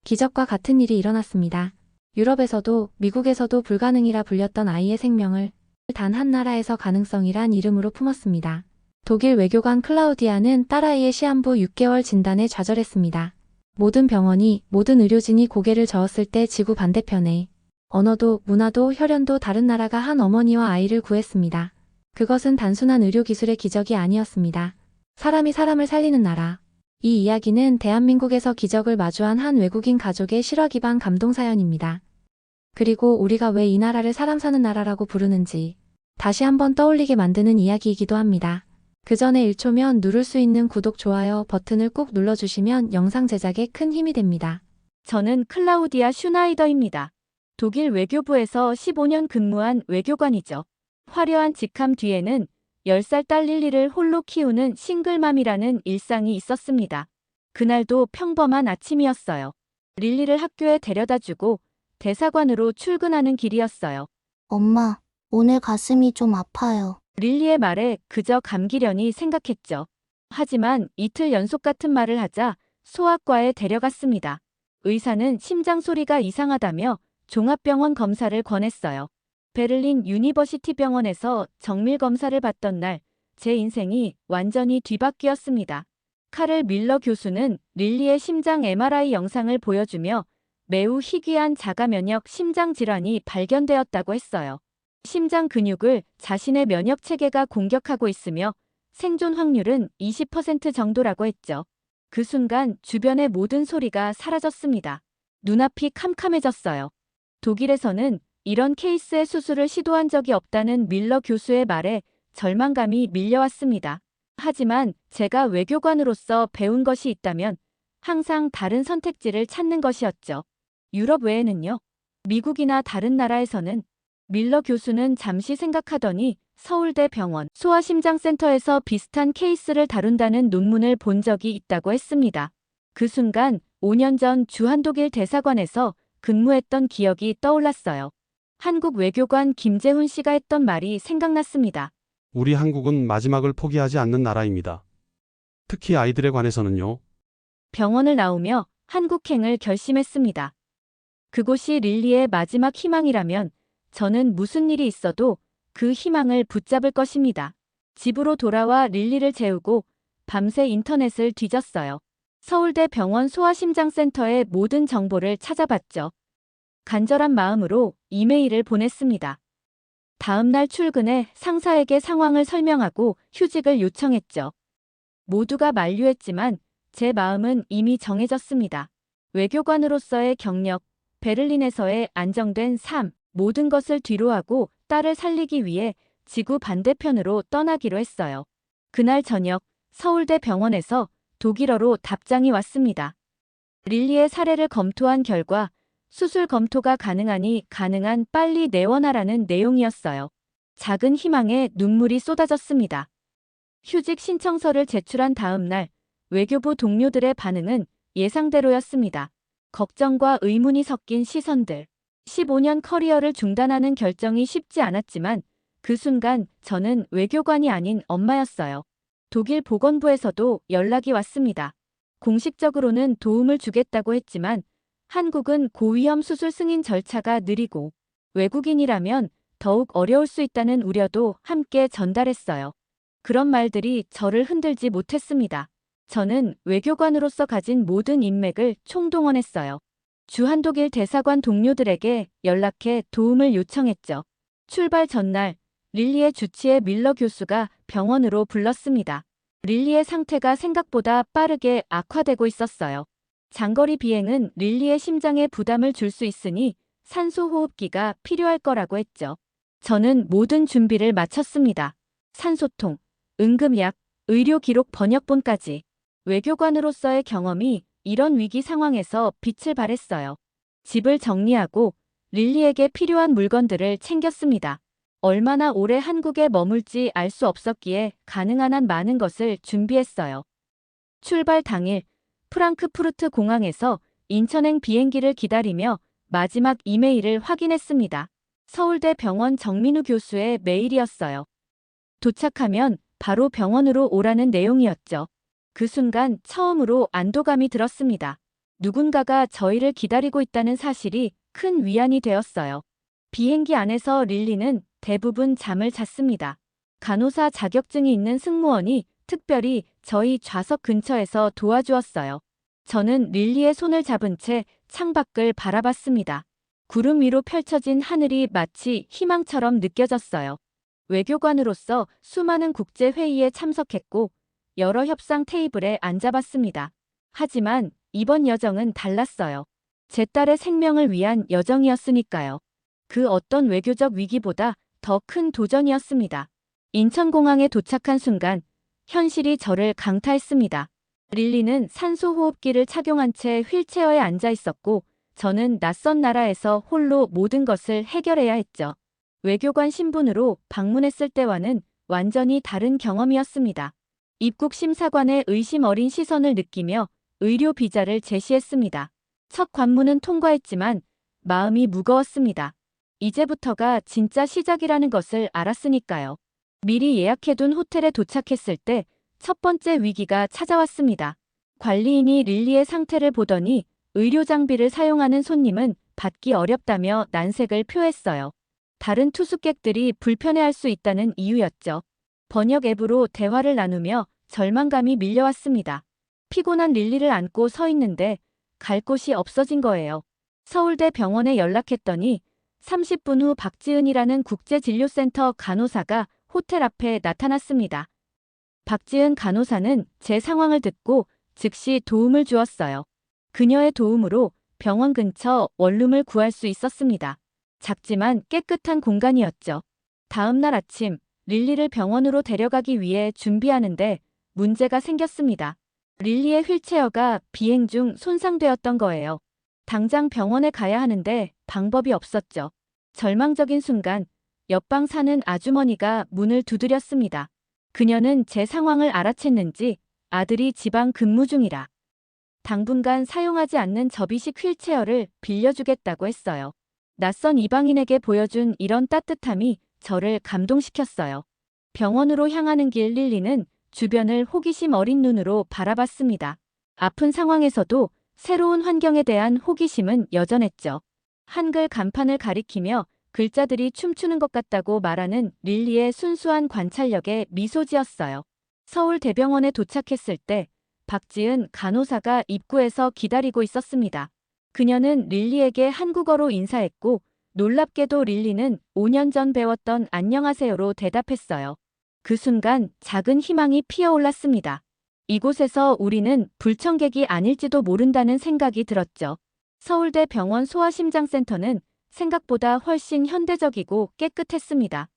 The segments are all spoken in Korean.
기적과 같은 일이 일어났습니다. 유럽에서도 미국에서도 불가능이라 불렸던 아이의 생명을 단 한 나라에서 가능성이란 이름으로 품었습니다. 독일 외교관 클라우디아는 딸아이의 시한부 6개월 진단에 좌절했습니다. 모든 병원이, 모든 의료진이 고개를 저었을 때 지구 반대편에 언어도, 문화도, 혈연도 다른 나라가 한 어머니와 아이를 구했습니다. 그것은 단순한 의료기술의 기적이 아니었습니다. 사람이 사람을 살리는 나라. 이 이야기는 대한민국에서 기적을 마주한 한 외국인 가족의 실화 기반 감동사연입니다. 그리고 우리가 왜 이 나라를 사람 사는 나라라고 부르는지 다시 한번 떠올리게 만드는 이야기이기도 합니다. 그 전에 1초면 누를 수 있는 구독, 좋아요 버튼을 꾹 눌러주시면 영상 제작에 큰 힘이 됩니다. 저는 클라우디아 슈나이더입니다. 독일 외교부에서 15년 근무한 외교관이죠. 화려한 직함 뒤에는 10살 딸 릴리를 홀로 키우는 싱글맘이라는 일상이 있었습니다. 그날도 평범한 아침이었어요. 릴리를 학교에 데려다주고 대사관으로 출근하는 길이었어요. 엄마, 오늘 가슴이 좀 아파요. 릴리의 말에 그저 감기려니 생각했죠. 하지만 이틀 연속 같은 말을 하자 소아과에 데려갔습니다. 의사는 심장 소리가 이상하다며 종합병원 검사를 권했어요. 베를린 유니버시티 병원에서 정밀 검사를 받던 날, 제 인생이 완전히 뒤바뀌었습니다. 카를 밀러 교수는 릴리의 심장 MRI 영상을 보여주며 매우 희귀한 자가면역 심장 질환이 발견되었다고 했어요. 심장 근육을 자신의 면역 체계가 공격하고 있으며 생존 확률은 20% 정도라고 했죠. 그 순간 주변의 모든 소리가 사라졌습니다. 눈앞이 캄캄해졌어요. 독일에서는 이런 케이스의 수술을 시도한 적이 없다는 밀러 교수의 말에 절망감이 밀려왔습니다. 하지만 제가 외교관으로서 배운 것이 있다면 항상 다른 선택지를 찾는 것이었죠. 유럽 외에는요. 미국이나 다른 나라에서는 밀러 교수는 잠시 생각하더니 서울대 병원 소아심장센터에서 비슷한 케이스를 다룬다는 논문을 본 적이 있다고 했습니다. 그 순간 5년 전 주한독일 대사관에서 근무했던 기억이 떠올랐어요. 한국 외교관 김재훈 씨가 했던 말이 생각났습니다. 우리 한국은 마지막을 포기하지 않는 나라입니다. 특히 아이들에 관해서는요. 병원을 나오며 한국행을 결심했습니다. 그곳이 릴리의 마지막 희망이라면 저는 무슨 일이 있어도 그 희망을 붙잡을 것입니다. 집으로 돌아와 릴리를 재우고 밤새 인터넷을 뒤졌어요. 서울대 병원 소아심장센터의 모든 정보를 찾아봤죠. 간절한 마음으로 이메일을 보냈습니다. 다음 날 출근해 상사에게 상황을 설명하고 휴직을 요청했죠. 모두가 만류했지만 제 마음은 이미 정해졌습니다. 외교관으로서의 경력, 베를린에서의 안정된 삶, 모든 것을 뒤로하고 딸을 살리기 위해 지구 반대편으로 떠나기로 했어요. 그날 저녁 서울대 병원에서 독일어로 답장이 왔습니다. 릴리의 사례를 검토한 결과 수술 검토가 가능하니 가능한 빨리 내원하라는 내용이었어요. 작은 희망에 눈물이 쏟아졌습니다. 휴직 신청서를 제출한 다음 날 외교부 동료들의 반응은 예상대로였습니다. 걱정과 의문이 섞인 시선들. 15년 커리어를 중단하는 결정이 쉽지 않았지만 그 순간 저는 외교관이 아닌 엄마였어요. 독일 보건부에서도 연락이 왔습니다. 공식적으로는 도움을 주겠다고 했지만 한국은 고위험 수술 승인 절차가 느리고 외국인이라면 더욱 어려울 수 있다는 우려도 함께 전달했어요. 그런 말들이 저를 흔들지 못했습니다. 저는 외교관으로서 가진 모든 인맥을 총동원했어요. 주한독일 대사관 동료들에게 연락해 도움을 요청했죠. 출발 전날 릴리의 주치의 밀러 교수가 병원으로 불렀습니다. 릴리의 상태가 생각보다 빠르게 악화되고 있었어요. 장거리 비행은 릴리의 심장에 부담을 줄 수 있으니 산소호흡기가 필요할 거라고 했죠. 저는 모든 준비를 마쳤습니다. 산소통, 응급약, 의료 기록 번역본까지. 외교관으로서의 경험이 이런 위기 상황에서 빛을 발했어요. 집을 정리하고 릴리에게 필요한 물건들을 챙겼습니다. 얼마나 오래 한국에 머물지 알 수 없었기에 가능한 한 많은 것을 준비했어요. 출발 당일 프랑크푸르트 공항에서 인천행 비행기를 기다리며 마지막 이메일을 확인했습니다. 서울대 병원 정민우 교수의 메일이었어요. 도착하면 바로 병원으로 오라는 내용이었죠. 그 순간 처음으로 안도감이 들었습니다. 누군가가 저희를 기다리고 있다는 사실이 큰 위안이 되었어요. 비행기 안에서 릴리는 대부분 잠을 잤습니다. 간호사 자격증이 있는 승무원이 특별히 저희 좌석 근처에서 도와주었어요. 저는 릴리의 손을 잡은 채 창밖을 바라봤습니다. 구름 위로 펼쳐진 하늘이 마치 희망처럼 느껴졌어요. 외교관으로서 수많은 국제회의에 참석했고 여러 협상 테이블에 앉아봤습니다. 하지만 이번 여정은 달랐어요. 제 딸의 생명을 위한 여정이었으니까요. 그 어떤 외교적 위기보다 더 큰 도전이었습니다. 인천공항에 도착한 순간 현실이 저를 강타했습니다. 릴리는 산소호흡기를 착용한 채 휠체어에 앉아 있었고 저는 낯선 나라에서 홀로 모든 것을 해결해야 했죠. 외교관 신분으로 방문했을 때와는 완전히 다른 경험이었습니다. 입국 심사관의 의심 어린 시선을 느끼며 의료 비자를 제시했습니다. 첫 관문은 통과했지만 마음이 무거웠습니다. 이제부터가 진짜 시작이라는 것을 알았으니까요. 미리 예약해둔 호텔에 도착했을 때 첫 번째 위기가 찾아왔습니다. 관리인이 릴리의 상태를 보더니 의료 장비를 사용하는 손님은 받기 어렵다며 난색을 표했어요. 다른 투숙객들이 불편해할 수 있다는 이유였죠. 번역 앱으로 대화를 나누며 절망감이 밀려왔습니다. 피곤한 릴리를 안고 서 있는데 갈 곳이 없어진 거예요. 서울대 병원에 연락했더니 30분 후 박지은이라는 국제진료센터 간호사가 호텔 앞에 나타났습니다. 박지은 간호사는 제 상황을 듣고 즉시 도움을 주었어요. 그녀의 도움으로 병원 근처 원룸을 구할 수 있었습니다. 작지만 깨끗한 공간이었죠. 다음 날 아침 릴리를 병원으로 데려가기 위해 준비하는데 문제가 생겼습니다. 릴리의 휠체어가 비행 중 손상되었던 거예요. 당장 병원에 가야 하는데 방법이 없었죠. 절망적인 순간 옆방 사는 아주머니가 문을 두드렸습니다. 그녀는 제 상황을 알아챘는지 아들이 지방 근무 중이라 당분간 사용하지 않는 접이식 휠체어를 빌려주겠다고 했어요. 낯선 이방인에게 보여준 이런 따뜻함이 저를 감동시켰어요. 병원으로 향하는 길 릴리는 주변을 호기심 어린 눈으로 바라봤습니다. 아픈 상황에서도 새로운 환경에 대한 호기심은 여전했죠. 한글 간판을 가리키며 글자들이 춤추는 것 같다고 말하는 릴리의 순수한 관찰력에 미소 지었어요. 서울대병원에 도착했을 때 박지은 간호사가 입구에서 기다리고 있었습니다. 그녀는 릴리에게 한국어로 인사했고 놀랍게도 릴리는 5년 전 배웠던 안녕하세요로 대답했어요. 그 순간 작은 희망이 피어올랐습니다. 이곳에서 우리는 불청객이 아닐지도 모른다는 생각이 들었죠. 서울대 병원 소아심장센터는 생각보다 훨씬 현대적이고 깨끗했습니다.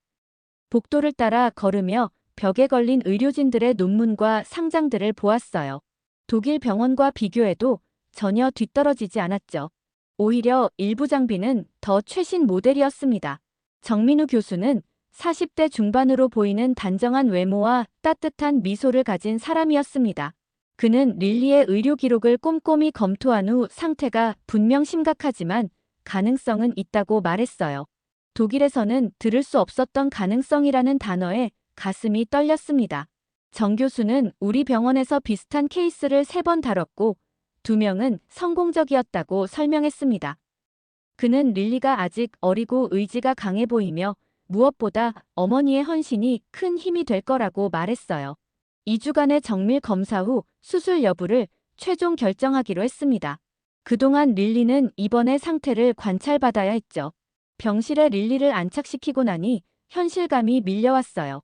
복도를 따라 걸으며 벽에 걸린 의료진들의 논문과 상장들을 보았어요. 독일 병원과 비교해도 전혀 뒤떨어지지 않았죠. 오히려 일부 장비는 더 최신 모델이었습니다. 정민우 교수는 40대 중반으로 보이는 단정한 외모와 따뜻한 미소를 가진 사람이었습니다. 그는 릴리의 의료 기록을 꼼꼼히 검토한 후 상태가 분명 심각하지만 가능성은 있다고 말했어요. 독일에서는 들을 수 없었던 가능성이라는 단어에 가슴이 떨렸습니다. 정 교수는 우리 병원에서 비슷한 케이스를 3번 다뤘고 2명은 성공적이었다고 설명했습니다. 그는 릴리가 아직 어리고 의지가 강해 보이며 무엇보다 어머니의 헌신이 큰 힘이 될 거라고 말했어요. 2주간의 정밀 검사 후 수술 여부를 최종 결정하기로 했습니다. 그동안 릴리는 입원의 상태를 관찰받아야 했죠. 병실에 릴리를 안착시키고 나니 현실감이 밀려왔어요.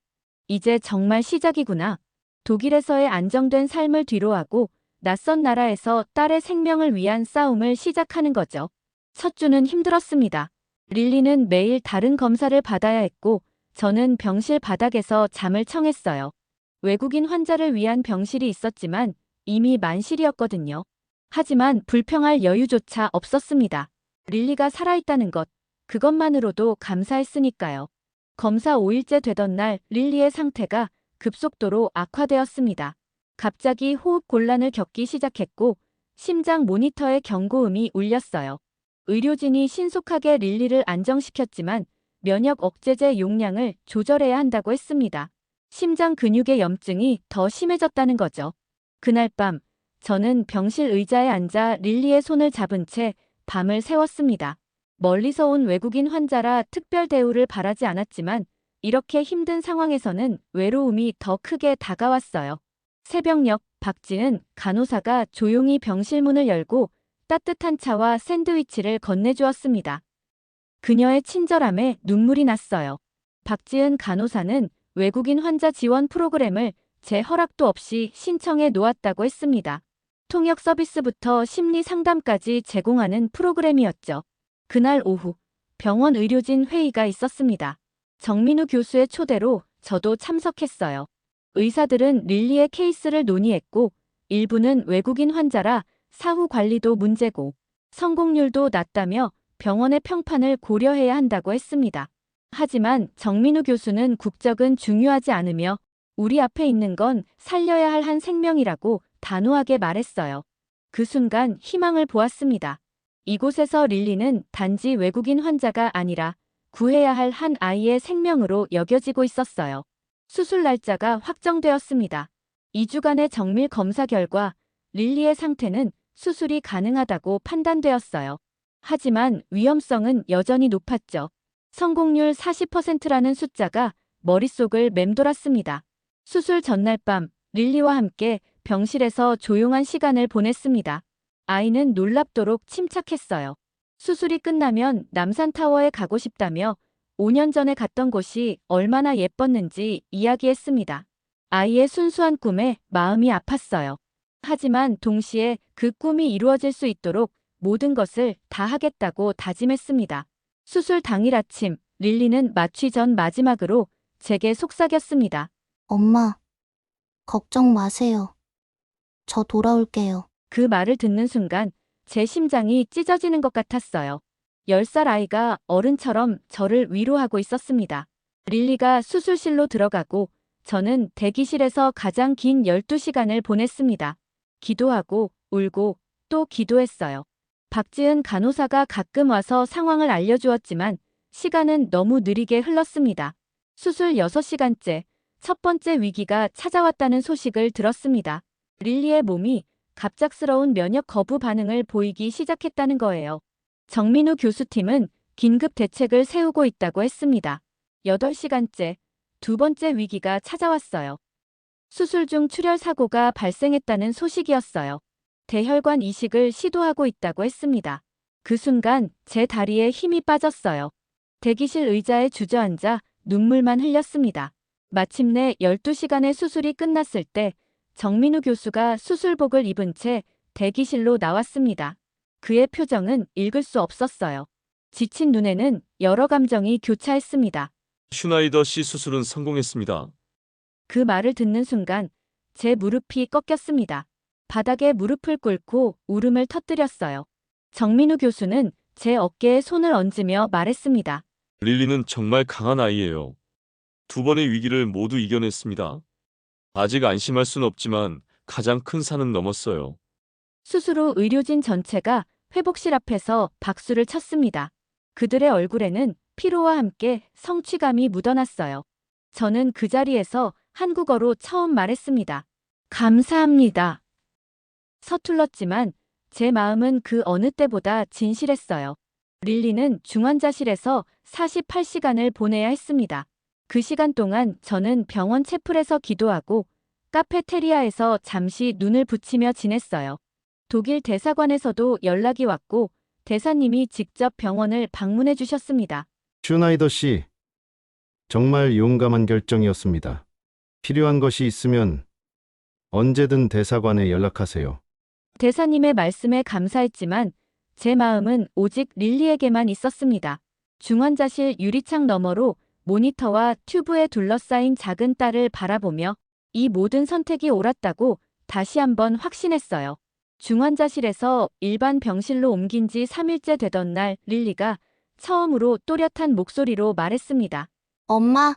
이제 정말 시작이구나. 독일에서의 안정된 삶을 뒤로하고 낯선 나라에서 딸의 생명을 위한 싸움을 시작하는 거죠. 첫 주는 힘들었습니다. 릴리는 매일 다른 검사를 받아야 했고 저는 병실 바닥에서 잠을 청했어요. 외국인 환자를 위한 병실이 있었지만 이미 만실이었거든요. 하지만 불평할 여유조차 없었습니다. 릴리가 살아있다는 것, 그것만으로도 감사했으니까요. 검사 5일째 되던 날 릴리의 상태가 급속도로 악화되었습니다. 갑자기 호흡 곤란을 겪기 시작했고 심장 모니터의 경고음이 울렸어요. 의료진이 신속하게 릴리를 안정시켰지만 면역 억제제 용량을 조절해야 한다고 했습니다. 심장 근육의 염증이 더 심해졌다는 거죠. 그날 밤 저는 병실 의자에 앉아 릴리의 손을 잡은 채 밤을 새웠습니다. 멀리서 온 외국인 환자라 특별 대우를 바라지 않았지만 이렇게 힘든 상황에서는 외로움이 더 크게 다가왔어요. 새벽녘 박지은 간호사가 조용히 병실 문을 열고 따뜻한 차와 샌드위치를 건네주었습니다. 그녀의 친절함에 눈물이 났어요. 박지은 간호사는 외국인 환자 지원 프로그램을 제 허락도 없이 신청해 놓았다고 했습니다. 통역 서비스부터 심리 상담까지 제공하는 프로그램이었죠. 그날 오후 병원 의료진 회의가 있었습니다. 정민우 교수의 초대로 저도 참석했어요. 의사들은 릴리의 케이스를 논의했고 일부는 외국인 환자라 사후 관리도 문제고 성공률도 낮다며 병원의 평판을 고려해야 한다고 했습니다. 하지만 정민우 교수는 국적은 중요하지 않으며 우리 앞에 있는 건 살려야 할 한 생명이라고 단호하게 말했어요. 그 순간 희망을 보았습니다. 이곳에서 릴리는 단지 외국인 환자가 아니라 구해야 할 한 아이의 생명으로 여겨지고 있었어요. 수술 날짜가 확정되었습니다. 2주간의 정밀 검사 결과 릴리의 상태는 수술이 가능하다고 판단되었어요. 하지만 위험성은 여전히 높았죠. 성공률 40%라는 숫자가 머릿속을 맴돌았습니다. 수술 전날 밤 릴리와 함께 병실에서 조용한 시간을 보냈습니다. 아이는 놀랍도록 침착했어요. 수술이 끝나면 남산타워에 가고 싶다며 5년 전에 갔던 곳이 얼마나 예뻤는지 이야기했습니다. 아이의 순수한 꿈에 마음이 아팠어요. 하지만 동시에 그 꿈이 이루어질 수 있도록 모든 것을 다 하겠다고 다짐했습니다. 수술 당일 아침, 릴리는 마취 전 마지막으로 제게 속삭였습니다. 엄마, 걱정 마세요. 저 돌아올게요. 그 말을 듣는 순간 제 심장이 찢어지는 것 같았어요. 10살 아이가 어른처럼 저를 위로하고 있었습니다. 릴리가 수술실로 들어가고 저는 대기실에서 가장 긴 12시간을 보냈습니다. 기도하고 울고 또 기도했어요. 박지은 간호사가 가끔 와서 상황을 알려주었지만 시간은 너무 느리게 흘렀습니다. 수술 6시간째 첫 번째 위기가 찾아왔다는 소식을 들었습니다. 릴리의 몸이 갑작스러운 면역 거부 반응을 보이기 시작했다는 거예요. 정민우 교수팀은 긴급 대책을 세우고 있다고 했습니다. 8시간째 두 번째 위기가 찾아왔어요. 수술 중 출혈 사고가 발생했다는 소식이었어요. 대혈관 이식을 시도하고 있다고 했습니다. 그 순간 제 다리에 힘이 빠졌어요. 대기실 의자에 주저앉아 눈물만 흘렸습니다. 마침내 12시간의 수술이 끝났을 때 정민우 교수가 수술복을 입은 채 대기실로 나왔습니다. 그의 표정은 읽을 수 없었어요. 지친 눈에는 여러 감정이 교차했습니다. 슈나이더 씨 수술은 성공했습니다. 그 말을 듣는 순간 제 무릎이 꺾였습니다. 바닥에 무릎을 꿇고 울음을 터뜨렸어요. 정민우 교수는 제 어깨에 손을 얹으며 말했습니다. 릴리는 정말 강한 아이예요. 두 번의 위기를 모두 이겨냈습니다. 아직 안심할 순 없지만 가장 큰 산은 넘었어요. 수술 후 의료진 전체가 회복실 앞에서 박수를 쳤습니다. 그들의 얼굴에는 피로와 함께 성취감이 묻어났어요. 저는 그 자리에서 한국어로 처음 말했습니다. 감사합니다. 서툴렀지만 제 마음은 그 어느 때보다 진실했어요. 릴리는 중환자실에서 48시간을 보내야 했습니다. 그 시간 동안 저는 병원 채플에서 기도하고 카페테리아에서 잠시 눈을 붙이며 지냈어요. 독일 대사관에서도 연락이 왔고 대사님이 직접 병원을 방문해 주셨습니다. 슈나이더 씨, 정말 용감한 결정이었습니다. 필요한 것이 있으면 언제든 대사관에 연락하세요. 대사님의 말씀에 감사했지만 제 마음은 오직 릴리에게만 있었습니다. 중환자실 유리창 너머로 모니터와 튜브에 둘러싸인 작은 딸을 바라보며 이 모든 선택이 옳았다고 다시 한번 확신했어요. 중환자실에서 일반 병실로 옮긴 지 3일째 되던 날 릴리가 처음으로 또렷한 목소리로 말했습니다. 엄마,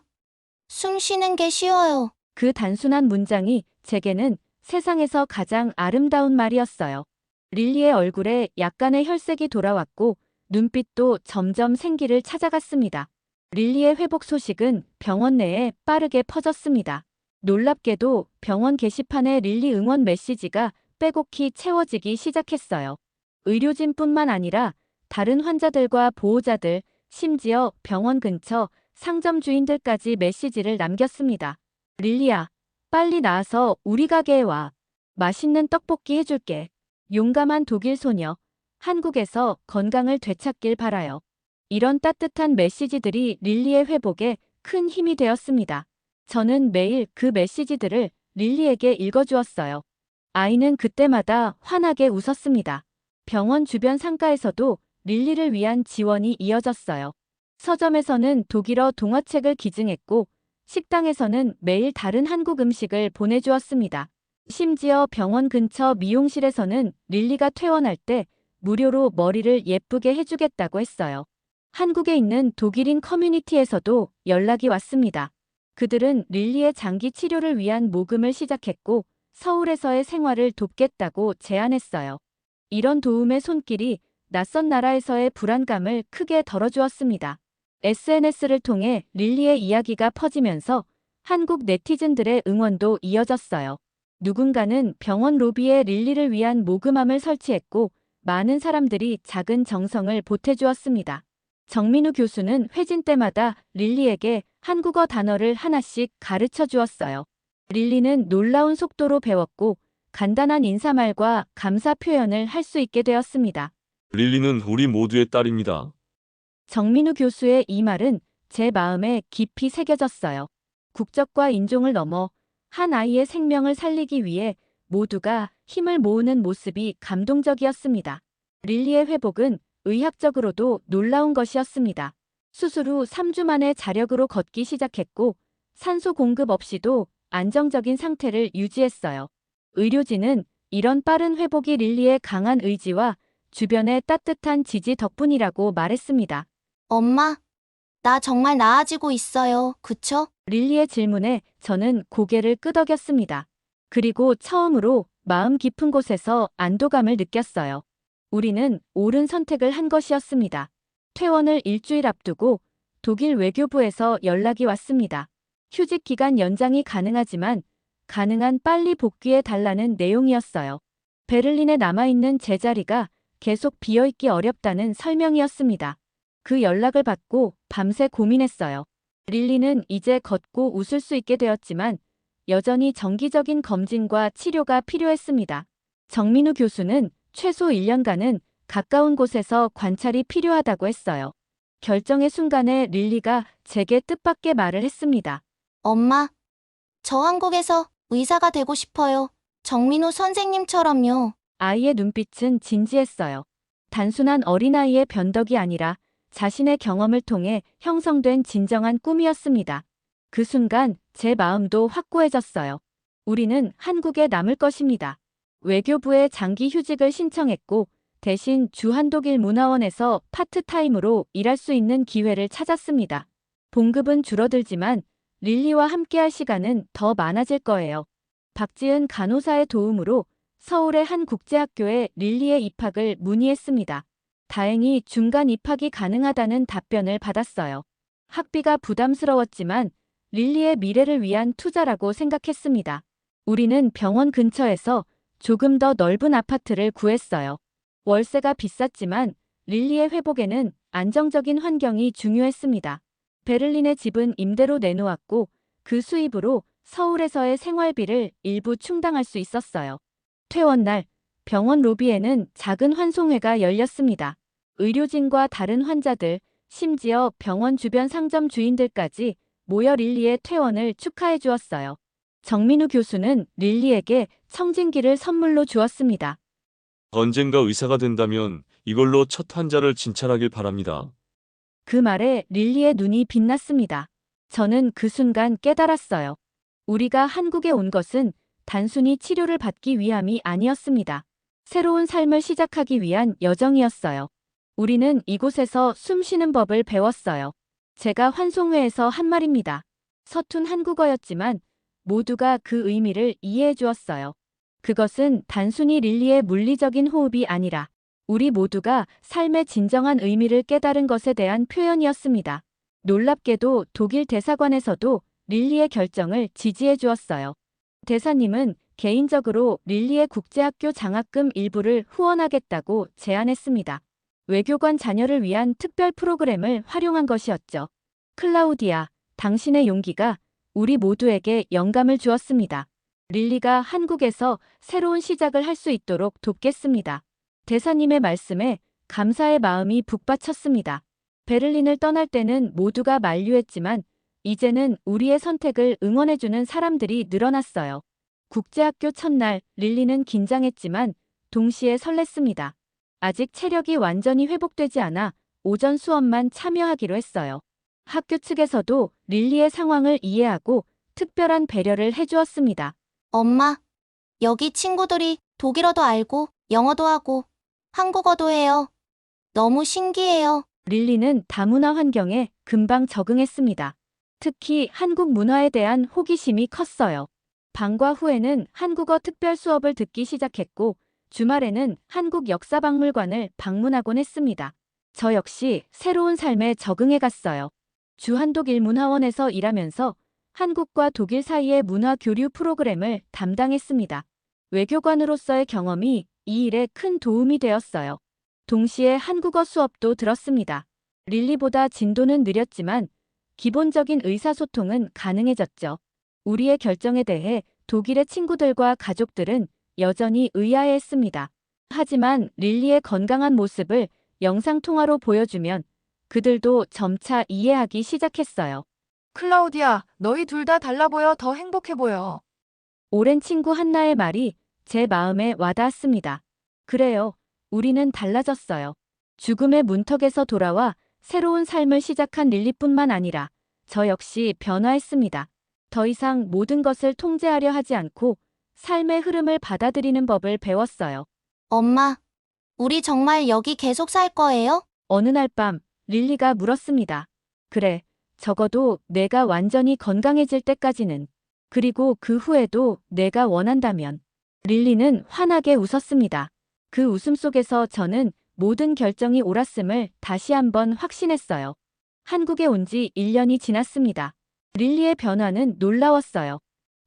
숨 쉬는 게 쉬워요. 그 단순한 문장이 제게는 세상에서 가장 아름다운 말이었어요. 릴리의 얼굴에 약간의 혈색이 돌아왔고 눈빛도 점점 생기를 찾아갔습니다. 릴리의 회복 소식은 병원 내에 빠르게 퍼졌습니다. 놀랍게도 병원 게시판에 릴리 응원 메시지가 빼곡히 채워지기 시작했어요. 의료진뿐만 아니라 다른 환자들과 보호자들, 심지어 병원 근처 상점 주인들까지 메시지를 남겼습니다. 릴리야, 빨리 나와서 우리 가게에 와. 맛있는 떡볶이 해줄게. 용감한 독일 소녀, 한국에서 건강을 되찾길 바라요. 이런 따뜻한 메시지들이 릴리의 회복에 큰 힘이 되었습니다. 저는 매일 그 메시지들을 릴리에게 읽어주었어요. 아이는 그때마다 환하게 웃었습니다. 병원 주변 상가에서도 릴리를 위한 지원이 이어졌어요. 서점에서는 독일어 동화책을 기증했고, 식당에서는 매일 다른 한국 음식을 보내주었습니다. 심지어 병원 근처 미용실에서는 릴리가 퇴원할 때 무료로 머리를 예쁘게 해주겠다고 했어요. 한국에 있는 독일인 커뮤니티에서도 연락이 왔습니다. 그들은 릴리의 장기 치료를 위한 모금을 시작했고, 서울에서의 생활을 돕겠다고 제안했어요. 이런 도움의 손길이 낯선 나라에서의 불안감을 크게 덜어주었습니다. SNS를 통해 릴리의 이야기가 퍼지면서 한국 네티즌들의 응원도 이어졌어요. 누군가는 병원 로비에 릴리를 위한 모금함을 설치했고, 많은 사람들이 작은 정성을 보태주었습니다. 정민우 교수는 회진 때마다 릴리에게 한국어 단어를 하나씩 가르쳐 주었어요. 릴리는 놀라운 속도로 배웠고, 간단한 인사말과 감사 표현을 할 수 있게 되었습니다. 릴리는 우리 모두의 딸입니다. 정민우 교수의 이 말은 제 마음에 깊이 새겨졌어요. 국적과 인종을 넘어 한 아이의 생명을 살리기 위해 모두가 힘을 모으는 모습이 감동적이었습니다. 릴리의 회복은 의학적으로도 놀라운 것이었습니다. 수술 후 3주 만에 자력으로 걷기 시작했고, 산소 공급 없이도 안정적인 상태를 유지했어요. 의료진은 이런 빠른 회복이 릴리의 강한 의지와 주변의 따뜻한 지지 덕분이라고 말했습니다. 엄마, 나 정말 나아지고 있어요. 그쵸? 릴리의 질문에 저는 고개를 끄덕였습니다. 그리고 처음으로 마음 깊은 곳에서 안도감을 느꼈어요. 우리는 옳은 선택을 한 것이었습니다. 퇴원을 일주일 앞두고 독일 외교부에서 연락이 왔습니다. 휴직 기간 연장이 가능하지만 가능한 빨리 복귀해 달라는 내용이었어요. 베를린에 남아있는 제 자리가 계속 비어있기 어렵다는 설명이었습니다. 그 연락을 받고 밤새 고민했어요. 릴리는 이제 걷고 웃을 수 있게 되었지만 여전히 정기적인 검진과 치료가 필요했습니다. 정민우 교수는 최소 1년간은 가까운 곳에서 관찰이 필요하다고 했어요. 결정의 순간에 릴리가 제게 뜻밖의 말을 했습니다. 엄마, 저 한국에서 의사가 되고 싶어요. 정민호 선생님처럼요. 아이의 눈빛은 진지했어요. 단순한 어린아이의 변덕이 아니라 자신의 경험을 통해 형성된 진정한 꿈이었습니다. 그 순간 제 마음도 확고해졌어요. 우리는 한국에 남을 것입니다. 외교부에 장기 휴직을 신청했고 대신 주한독일 문화원에서 파트타임으로 일할 수 있는 기회를 찾았습니다. 봉급은 줄어들지만 릴리와 함께할 시간은 더 많아질 거예요. 박지은 간호사의 도움으로 서울의 한 국제학교에 릴리의 입학을 문의했습니다. 다행히 중간 입학이 가능하다는 답변을 받았어요. 학비가 부담스러웠지만 릴리의 미래를 위한 투자라고 생각했습니다. 우리는 병원 근처에서 조금 더 넓은 아파트를 구했어요. 월세가 비쌌지만 릴리의 회복에는 안정적인 환경이 중요했습니다. 베를린의 집은 임대로 내놓았고 그 수입으로 서울에서의 생활비를 일부 충당할 수 있었어요. 퇴원 날 병원 로비에는 작은 환송회가 열렸습니다. 의료진과 다른 환자들, 심지어 병원 주변 상점 주인들까지 모여 릴리의 퇴원을 축하해 주었어요. 정민우 교수는 릴리에게 청진기를 선물로 주었습니다. 언젠가 의사가 된다면 이걸로 첫 환자를 진찰하길 바랍니다. 그 말에 릴리의 눈이 빛났습니다. 저는 그 순간 깨달았어요. 우리가 한국에 온 것은 단순히 치료를 받기 위함이 아니었습니다. 새로운 삶을 시작하기 위한 여정이었어요. 우리는 이곳에서 숨 쉬는 법을 배웠어요. 제가 환송회에서 한 말입니다. 서툰 한국어였지만 모두가 그 의미를 이해해 주었어요. 그것은 단순히 릴리의 물리적인 호흡이 아니라 우리 모두가 삶의 진정한 의미를 깨달은 것에 대한 표현이었습니다. 놀랍게도 독일 대사관에서도 릴리의 결정을 지지해 주었어요. 대사님은 개인적으로 릴리의 국제학교 장학금 일부를 후원하겠다고 제안했습니다. 외교관 자녀를 위한 특별 프로그램을 활용한 것이었죠. 클라우디아, 당신의 용기가 우리 모두에게 영감을 주었습니다. 릴리가 한국에서 새로운 시작을 할 수 있도록 돕겠습니다. 대사님의 말씀에 감사의 마음이 북받쳤습니다. 베를린을 떠날 때는 모두가 만류했지만 이제는 우리의 선택을 응원해주는 사람들이 늘어났어요. 국제학교 첫날 릴리는 긴장했지만 동시에 설렜습니다. 아직 체력이 완전히 회복되지 않아 오전 수업만 참여하기로 했어요. 학교 측에서도 릴리의 상황을 이해하고 특별한 배려를 해주었습니다. 엄마, 여기 친구들이 독일어도 알고 영어도 하고 한국어도 해요. 너무 신기해요. 릴리는 다문화 환경에 금방 적응했습니다. 특히 한국 문화에 대한 호기심이 컸어요. 방과 후에는 한국어 특별 수업을 듣기 시작했고 주말에는 한국 역사박물관을 방문하곤 했습니다. 저 역시 새로운 삶에 적응해 갔어요. 주한독일문화원에서 일하면서 한국과 독일 사이의 문화 교류 프로그램을 담당했습니다. 외교관으로서의 경험이 이 일에 큰 도움이 되었어요. 동시에 한국어 수업도 들었습니다. 릴리보다 진도는 느렸지만 기본적인 의사소통은 가능해졌죠. 우리의 결정에 대해 독일의 친구들과 가족들은 여전히 의아해했습니다. 하지만 릴리의 건강한 모습을 영상통화로 보여주면 그들도 점차 이해하기 시작했어요. 클라우디아, 너희 둘 다 달라 보여 더 행복해 보여. 오랜 친구 한나의 말이 제 마음에 와닿았습니다. 그래요. 우리는 달라졌어요. 죽음의 문턱에서 돌아와 새로운 삶을 시작한 릴리뿐만 아니라 저 역시 변화했습니다. 더 이상 모든 것을 통제하려 하지 않고 삶의 흐름을 받아들이는 법을 배웠어요. 엄마, 우리 정말 여기 계속 살 거예요? 어느 날 밤 릴리가 물었습니다. 그래, 적어도 내가 완전히 건강해질 때까지는. 그리고 그 후에도 내가 원한다면. 릴리는 환하게 웃었습니다. 그 웃음 속에서 저는 모든 결정이 옳았음을 다시 한번 확신했어요. 한국에 온 지 1년이 지났습니다. 릴리의 변화는 놀라웠어요.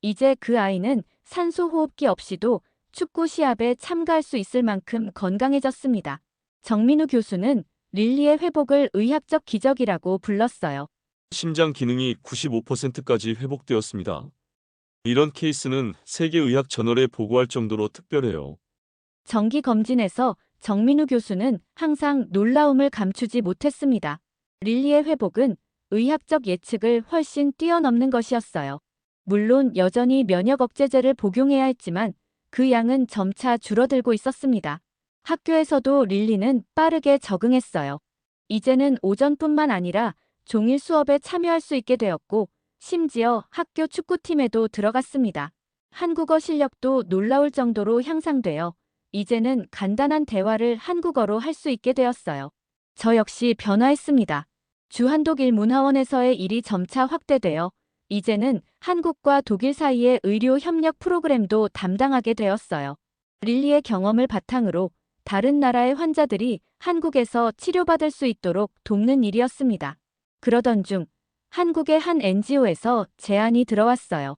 이제 그 아이는 산소 호흡기 없이도 축구 시합에 참가할 수 있을 만큼 건강해졌습니다. 정민우 교수는 릴리의 회복을 의학적 기적이라고 불렀어요. 심장 기능이 95%까지 회복되었습니다. 이런 케이스는 세계의학 저널에 보고할 정도로 특별해요. 정기 검진에서 정민우 교수는 항상 놀라움을 감추지 못했습니다. 릴리의 회복은 의학적 예측을 훨씬 뛰어넘는 것이었어요. 물론 여전히 면역 억제제를 복용해야 했지만 그 양은 점차 줄어들고 있었습니다. 학교에서도 릴리는 빠르게 적응했어요. 이제는 오전뿐만 아니라 종일 수업에 참여할 수 있게 되었고 심지어 학교 축구팀에도 들어갔습니다. 한국어 실력도 놀라울 정도로 향상되어 이제는 간단한 대화를 한국어로 할 수 있게 되었어요. 저 역시 변화했습니다. 주한독일문화원에서의 일이 점차 확대되어 이제는 한국과 독일 사이의 의료 협력 프로그램도 담당하게 되었어요. 릴리의 경험을 바탕으로 다른 나라의 환자들이 한국에서 치료받을 수 있도록 돕는 일이었습니다. 그러던 중 한국의 한 NGO에서 제안이 들어왔어요.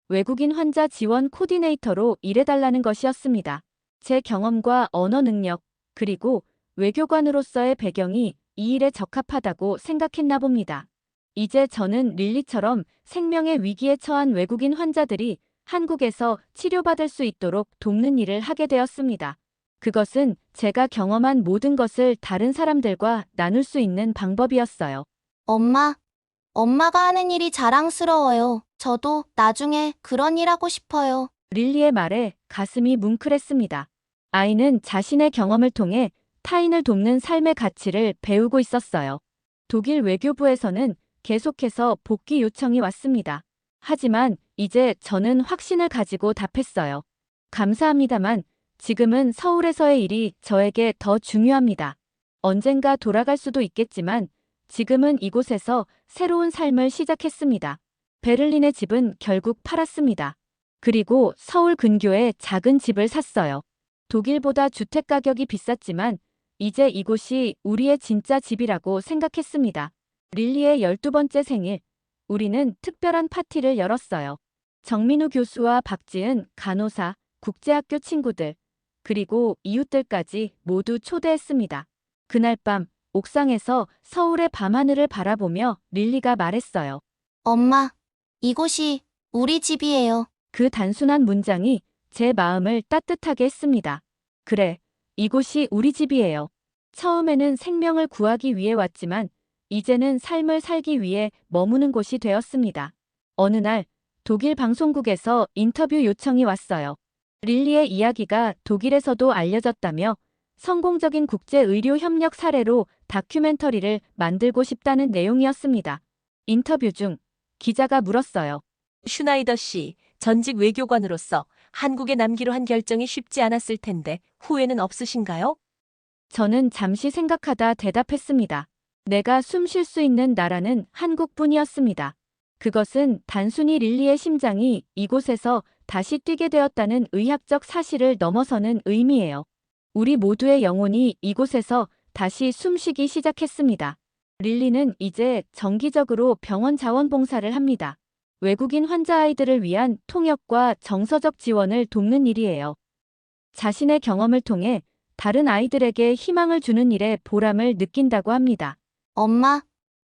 외국인 환자 지원 코디네이터로 일해달라는 것이었습니다. 제 경험과 언어 능력, 그리고 외교관으로서의 배경이 이 일에 적합하다고 생각했나 봅니다. 이제 저는 릴리처럼 생명의 위기에 처한 외국인 환자들이 한국에서 치료받을 수 있도록 돕는 일을 하게 되었습니다. 그것은 제가 경험한 모든 것을 다른 사람들과 나눌 수 있는 방법이었어요. 엄마, 엄마가 하는 일이 자랑스러워요. 저도 나중에 그런 일 하고 싶어요. 릴리의 말에 가슴이 뭉클했습니다. 아이는 자신의 경험을 통해 타인을 돕는 삶의 가치를 배우고 있었어요. 독일 외교부에서는 계속해서 복귀 요청이 왔습니다. 하지만 이제 저는 확신을 가지고 답했어요. 감사합니다만 지금은 서울에서의 일이 저에게 더 중요합니다. 언젠가 돌아갈 수도 있겠지만 지금은 이곳에서 새로운 삶을 시작했습니다. 베를린의 집은 결국 팔았습니다. 그리고 서울 근교에 작은 집을 샀어요. 독일보다 주택 가격이 비쌌지만 이제 이곳이 우리의 진짜 집이라고 생각했습니다. 릴리의 12번째 생일, 우리는 특별한 파티를 열었어요. 정민우 교수와 박지은 간호사, 국제학교 친구들, 그리고 이웃들까지 모두 초대했습니다. 그날 밤 옥상에서 서울의 밤하늘을 바라보며 릴리가 말했어요. 엄마, 이곳이 우리 집이에요. 그 단순한 문장이 제 마음을 따뜻하게 했습니다. 그래, 이곳이 우리 집이에요. 처음에는 생명을 구하기 위해 왔지만 이제는 삶을 살기 위해 머무는 곳이 되었습니다. 어느 날 독일 방송국에서 인터뷰 요청이 왔어요. 릴리의 이야기가 독일에서도 알려졌다며 성공적인 국제의료 협력 사례로 다큐멘터리를 만들고 싶다는 내용이었습니다. 인터뷰 중 기자가 물었어요. 슈나이더 씨, 전직 외교관으로서 한국에 남기로 한 결정이 쉽지 않았을 텐데 후회는 없으신가요? 저는 잠시 생각하다 대답했습니다. 내가 숨 쉴 수 있는 나라는 한국뿐이었습니다. 그것은 단순히 릴리의 심장이 이곳에서 다시 뛰게 되었다는 의학적 사실을 넘어서는 의미예요. 우리 모두의 영혼이 이곳에서 다시 숨쉬기 시작했습니다. 릴리는 이제 정기적으로 병원 자원봉사를 합니다. 외국인 환자 아이들을 위한 통역과 정서적 지원을 돕는 일이에요. 자신의 경험을 통해 다른 아이들에게 희망을 주는 일에 보람을 느낀다고 합니다. 엄마,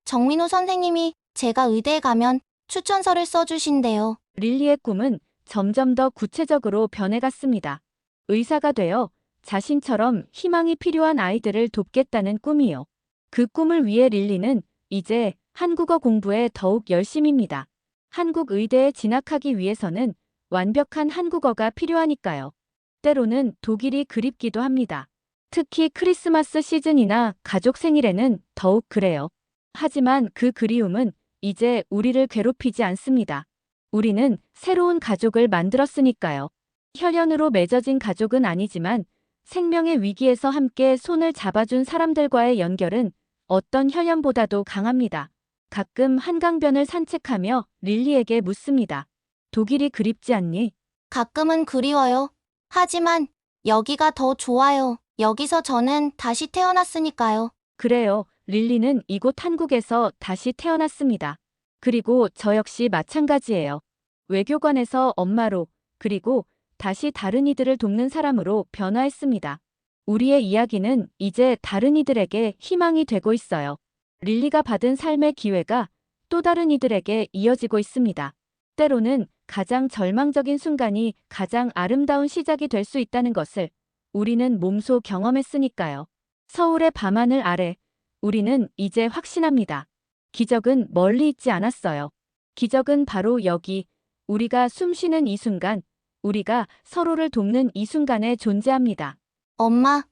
정민호 선생님이 제가 의대에 가면 추천서를 써주신대요. 릴리의 꿈은 점점 더 구체적으로 변해갔습니다. 의사가 되어 자신처럼 희망이 필요한 아이들을 돕겠다는 꿈이요. 그 꿈을 위해 릴리는 이제 한국어 공부에 더욱 열심입니다. 한국 의대에 진학하기 위해서는 완벽한 한국어가 필요하니까요. 때로는 독일이 그립기도 합니다. 특히 크리스마스 시즌이나 가족 생일에는 더욱 그래요. 하지만 그 그리움은 이제 우리를 괴롭히지 않습니다. 우리는 새로운 가족을 만들었으니까요. 혈연으로 맺어진 가족은 아니지만 생명의 위기에서 함께 손을 잡아준 사람들과의 연결은 어떤 혈연보다도 강합니다. 가끔 한강변을 산책하며 릴리에게 묻습니다. 독일이 그립지 않니? 가끔은 그리워요. 하지만 여기가 더 좋아요. 여기서 저는 다시 태어났으니까요. 그래요. 릴리는 이곳 한국에서 다시 태어났습니다. 그리고 저 역시 마찬가지예요. 외교관에서 엄마로, 그리고 다시 다른 이들을 돕는 사람으로 변화했습니다. 우리의 이야기는 이제 다른 이들에게 희망이 되고 있어요. 릴리가 받은 삶의 기회가 또 다른 이들에게 이어지고 있습니다. 때로는 가장 절망적인 순간이 가장 아름다운 시작이 될 수 있다는 것을 우리는 몸소 경험했으니까요. 서울의 밤하늘 아래 우리는 이제 확신합니다. 기적은 멀리 있지 않았어요. 기적은 바로 여기, 우리가 숨쉬는 이 순간, 우리가 서로를 돕는 이 순간에 존재합니다. 엄마,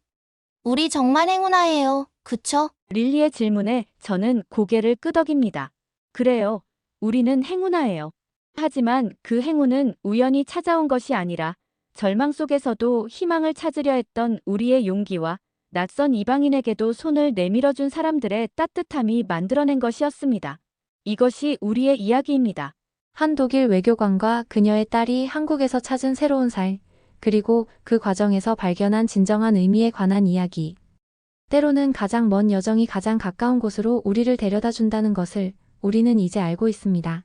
우리 정말 행운아예요. 그쵸? 릴리의 질문에 저는 고개를 끄덕입니다. 그래요. 우리는 행운아예요. 하지만 그 행운은 우연히 찾아온 것이 아니라 절망 속에서도 희망을 찾으려 했던 우리의 용기와 낯선 이방인에게도 손을 내밀어준 사람들의 따뜻함이 만들어낸 것이었습니다. 이것이 우리의 이야기입니다. 한 독일 외교관과 그녀의 딸이 한국에서 찾은 새로운 삶, 그리고 그 과정에서 발견한 진정한 의미에 관한 이야기. 때로는 가장 먼 여정이 가장 가까운 곳으로 우리를 데려다 준다는 것을 우리는 이제 알고 있습니다.